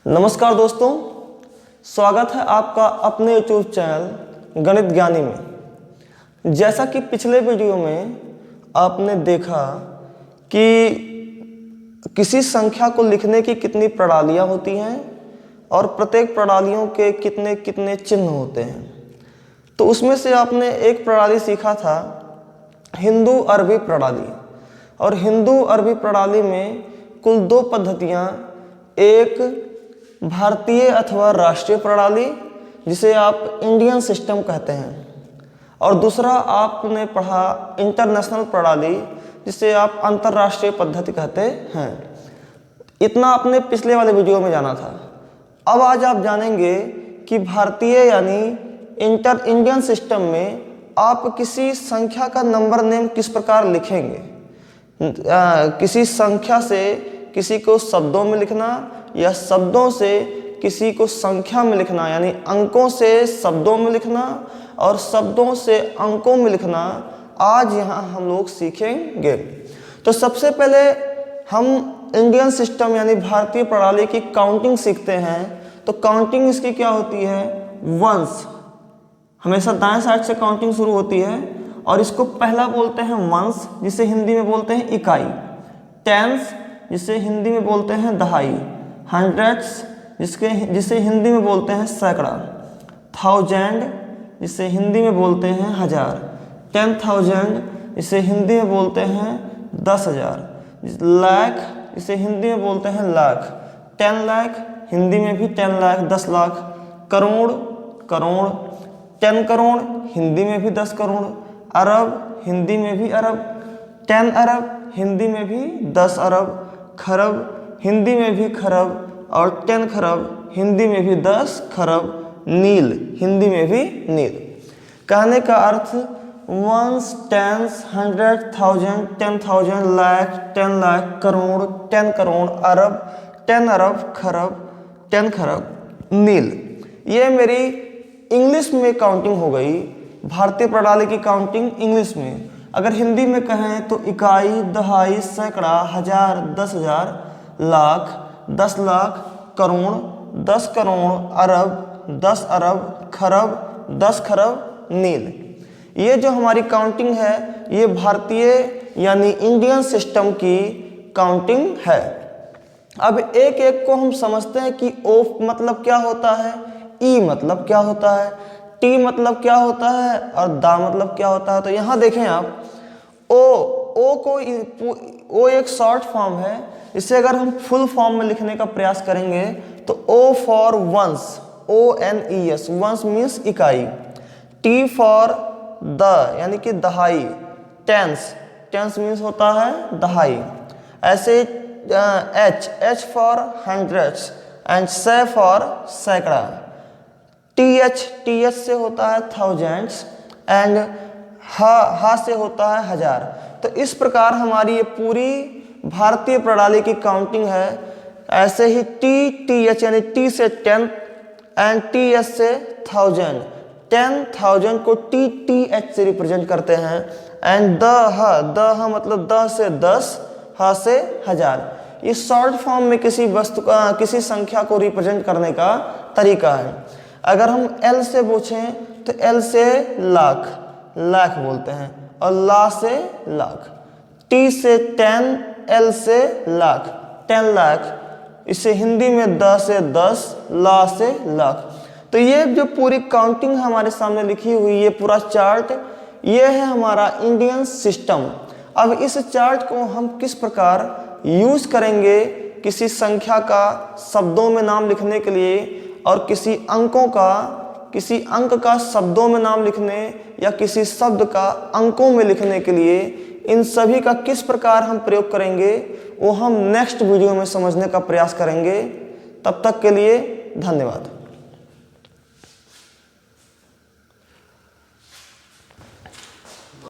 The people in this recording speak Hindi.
नमस्कार दोस्तों, स्वागत है आपका अपने यूट्यूब चैनल गणित ज्ञानी में। जैसा कि पिछले वीडियो में आपने देखा कि किसी संख्या को लिखने की कितनी प्रणालियाँ होती हैं और प्रत्येक प्रणालियों के कितने कितने चिन्ह होते हैं, तो उसमें से आपने एक प्रणाली सीखा था हिंदू अरबी प्रणाली। और हिंदू अरबी प्रणाली में कुल दो पद्धतियाँ, एक भारतीय अथवा राष्ट्रीय प्रणाली जिसे आप इंडियन सिस्टम कहते हैं, और दूसरा आपने पढ़ा इंटरनेशनल प्रणाली जिसे आप अंतर्राष्ट्रीय पद्धति कहते हैं। इतना आपने पिछले वाले वीडियो में जाना था। अब आज आप जानेंगे कि भारतीय यानी इंडियन सिस्टम में आप किसी संख्या का नंबर नेम किस प्रकार लिखेंगे। किसी संख्या से किसी को शब्दों में लिखना या शब्दों से किसी को संख्या में लिखना, यानी अंकों से शब्दों में लिखना और शब्दों से अंकों में लिखना, आज यहाँ हम लोग सीखेंगे। तो सबसे पहले हम इंडियन सिस्टम यानी भारतीय प्रणाली की काउंटिंग सीखते हैं। तो काउंटिंग इसकी क्या होती है? वंस, हमेशा दाएं साइड से काउंटिंग शुरू होती है और इसको पहला बोलते हैं वंस, जिसे हिंदी में बोलते हैं इकाई। टेंस, जिसे हिंदी में बोलते हैं दहाई। हंड्रेड्स, जिसे हिंदी में बोलते हैं सैकड़ा। थाउजेंड, जिसे हिंदी में बोलते हैं हजार। 10,000, जिसे हिंदी में बोलते हैं 10,000। लाख, जिसे हिंदी में बोलते हैं लाख। 10 लाख, हिंदी में भी 10 लाख 10 लाख। करोड़, करोड़। 10 करोड़, हिंदी में भी 10 करोड़। अरब, हिंदी में भी अरब। 10 अरब, हिंदी में भी 10 अरब। खरब, हिंदी में भी खरब। और 10 खरब, हिंदी में भी 10 खरब। नील, हिंदी में भी नील। कहने का अर्थ वंस, टेंस, 100, 1000, 10,000, लाख, 10 लाख, करोड़, 10 करोड़, अरब, 10 अरब, खरब, 10 खरब, नील। ये मेरी इंग्लिश में काउंटिंग हो गई, भारतीय प्रणाली की काउंटिंग इंग्लिश में। अगर हिंदी में कहें तो इकाई, दहाई, सैकड़ा, हजार, 10,000, लाख, 10 लाख, करोड़, 10 करोड़, अरब, 10 अरब, खरब, 10 खरब, नील। ये जो हमारी काउंटिंग है ये भारतीय यानी इंडियन सिस्टम की काउंटिंग है। अब एक एक को हम समझते हैं कि ओ मतलब क्या होता है, ई मतलब क्या होता है, टी मतलब क्या होता है और दा मतलब क्या होता है। तो यहाँ देखें आप, ओ एक शॉर्ट फॉर्म है। इसे अगर हम फुल फॉर्म में लिखने का प्रयास करेंगे तो O for ones, ONES, ones means इकाई। टी फॉर द यानी कि दहाई। टेंस, टेंस मीन्स होता है दहाई। ऐसे एच फॉर हंड्रेड्स एंड से फॉर सैकड़ा। टीएच से होता है थाउजेंड्स एंड हा से होता है हजार। तो इस प्रकार हमारी ये पूरी भारतीय प्रणाली की काउंटिंग है। ऐसे ही टीएच यानी टी से 10 एंड टीएस से 1000। 10,000 को टीएच से रिप्रेजेंट करते हैं। एंड द मतलब द से 10, हा से हजार। ये शॉर्ट फॉर्म में किसी वस्तु का, किसी संख्या को रिप्रेजेंट करने का तरीका है। अगर हम एल से पूछें तो एल से लाख, लाख बोलते हैं, और ला से लाख। टी से 10, एल से लाख, 10 लाख। इसे हिंदी में द से 10, ला से लाख। तो ये जो पूरी काउंटिंग हमारे सामने लिखी हुई, ये पूरा चार्ट, ये है हमारा इंडियन सिस्टम। अब इस चार्ट को हम किस प्रकार यूज करेंगे किसी संख्या का शब्दों में नाम लिखने के लिए, और किसी अंक का शब्दों में नाम लिखने या किसी शब्द का अंकों में लिखने के लिए, इन सभी का किस प्रकार हम प्रयोग करेंगे वो हम नेक्स्ट वीडियो में समझने का प्रयास करेंगे। तब तक के लिए धन्यवाद।